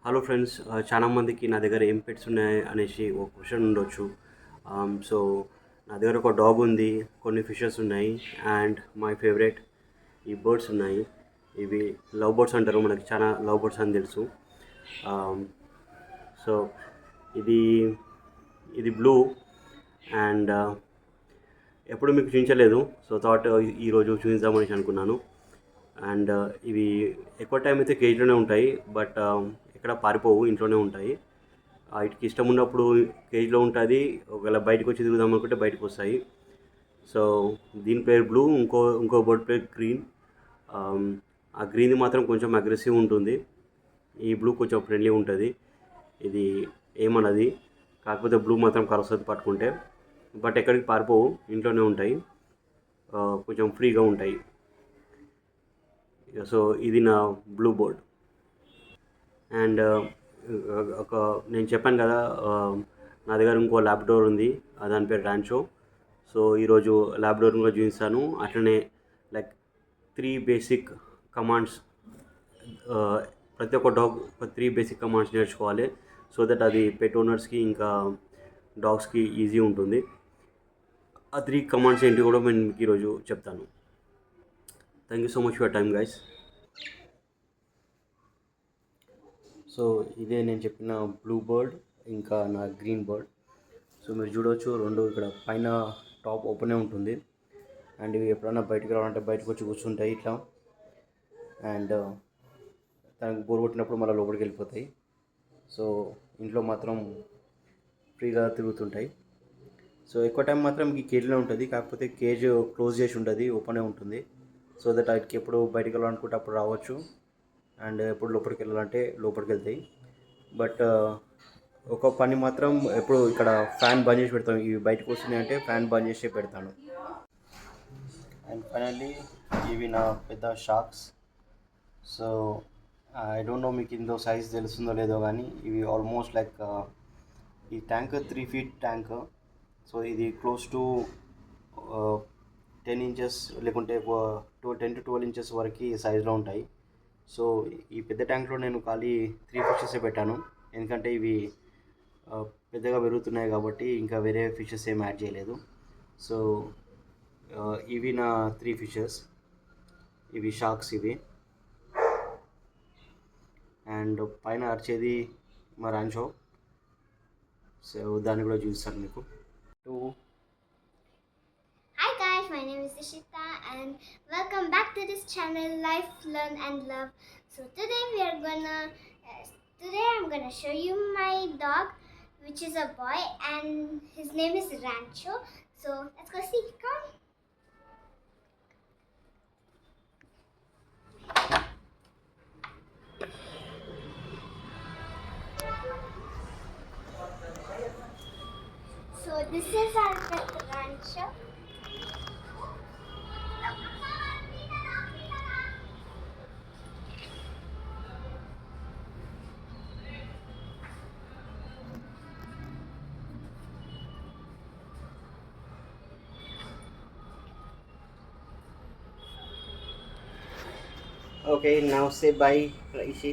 Hello friends, చాలా మందికి నా దగ్గర ఏం పెట్స్ ఉన్నాయి అనేసి ఒక క్వశ్చన్ ఉండొచ్చు. సో నా దగ్గర ఒక డాగ్ ఉంది, కొన్ని ఫిషెస్ ఉన్నాయి, అండ్ మై ఫేవరెట్ ఈ బర్డ్స్ ఉన్నాయి. ఇవి లవ్ బర్డ్స్ అంటారు, మనకి చాలా లవ్ బర్డ్స్ అని తెలుసు. సో ఇది ఇది బ్లూ, అండ్ ఎప్పుడు మీకు చూపించలేదు. సో థాట్ ఈరోజు చూపిద్దామని అనుకున్నాను. అండ్ ఇవి ఎక్కువ టైం అయితే కేజ్లోనే ఉంటాయి, బట్ ఎక్కడ పారిపోవు, ఇంట్లోనే ఉంటాయి. వీటికి ఇష్టం ఉన్నప్పుడు కేజ్లో ఉంటుంది, ఒకవేళ బయటకు వచ్చి తిరుగుదాం అనుకుంటే బయటకు వస్తాయి. సో దీని పేరు బ్లూ, ఇంకో బర్డ్ పేరు గ్రీన్. ఆ గ్రీన్ మాత్రం కొంచెం అగ్రెసివ్ ఉంటుంది, ఈ బ్లూ కొంచెం ఫ్రెండ్లీ ఉంటుంది. ఇది ఏమన్నది, కాకపోతే బ్లూ మాత్రం కరుస్తుంది పట్టుకుంటే. బట్ ఎక్కడికి పారిపోవు, ఇంట్లోనే ఉంటాయి, కొంచెం ఫ్రీగా ఉంటాయి. సో ఇది నా బ్లూ బర్డ్. అండ్ ఒక నేను చెప్పాను కదా, నా దగ్గర ఇంకో ల్యాబ్డోర్ ఉంది, దాని పేరు ర్యాంచో. సో ఈరోజు ల్యాబ్డోర్ కూడా చూపిస్తాను. అట్లనే లైక్ 3 బేసిక్ కమాండ్స్, ప్రతి ఒక్క డాగ్ ఒక 3 బేసిక్ కమాండ్స్ నేర్చుకోవాలి. సో దట్ అది పెట్ ఓనర్స్కి ఇంకా డాగ్స్కి ఈజీ ఉంటుంది. ఆ 3 కమాండ్స్ ఏంటి కూడా నేను మీకు ఈరోజు చెప్తాను. Thank you so much for your time guys. So ఇదే నేను చెప్పిన బ్లూ బర్డ్, ఇంకా నా గ్రీన్ బర్డ్. సో మీరు చూడవచ్చు, రెండు ఇక్కడ పైన టాప్ ఓపెనే ఉంటుంది. అండ్ ఇవి ఎప్పుడైనా బయటకు రావాలంటే బయటకు వచ్చి కూర్చుంటాయి ఇట్లా. అండ్ తనకు బోర్ కొట్టినప్పుడు మళ్ళీ లోపలికి వెళ్ళిపోతాయి. సో ఇంట్లో మాత్రం ఫ్రీగా తిరుగుతుంటాయి. సో ఎక్కువ టైం మాత్రం ఈ కేజ్లో ఉంటుంది, కాకపోతే కేజ్ క్లోజ్ చేసి ఉంటుంది, ఓపెనే ఉంటుంది. సో దట్ వాటికి ఎప్పుడు బయటకు వెళ్ళాలనుకుంటే అప్పుడు రావచ్చు, అండ్ ఎప్పుడు లోపలికి వెళ్ళాలంటే లోపలికి వెళ్తాయి. బట్ ఒక పని మాత్రం, ఎప్పుడు ఇక్కడ ఫ్యాన్ బంద్ చేసి పెడతాను. ఇవి బయటకు వస్తున్నాయి అంటే ఫ్యాన్ బంద్ చేసి పెడతాను. అండ్ ఫైనల్లీ ఇవి నా పెద్ద sharks. So I don't know మీకు ఇందో సైజ్ తెలుస్తుందో లేదో, కానీ ఇవి ఆల్మోస్ట్ లైక్ ఈ ట్యాంక్ 3 feet ట్యాంక్. సో ఇది క్లోజ్ టు 10 inches లేకుంటే 10 to 12 inches వరకు సైజులో ఉంటాయి. సో ఈ పెద్ద ట్యాంక్లో నేను ఖాళీ 3 ఫిషెస్ పెట్టాను, ఎందుకంటే ఇవి పెద్దగా పెరుగుతున్నాయి కాబట్టి ఇంకా వేరే ఫిషెస్ ఏం యాడ్ చేయలేదు. సో ఇవి నా 3 ఫిషెస్, ఇవి షార్క్స్ ఇవి. అండ్ పైన అరిచేది మా ర్యాంచో. సో దాన్ని కూడా చూపిస్తాను మీకు. Hi guys, my name is Ishita and welcome back to this channel Life, Learn and Love. So today I'm gonna show you my dog, which is a boy, and his name is Rancho. So let's go see. Come. So this is our pet Rancho. Okay, now say bye, Raishi.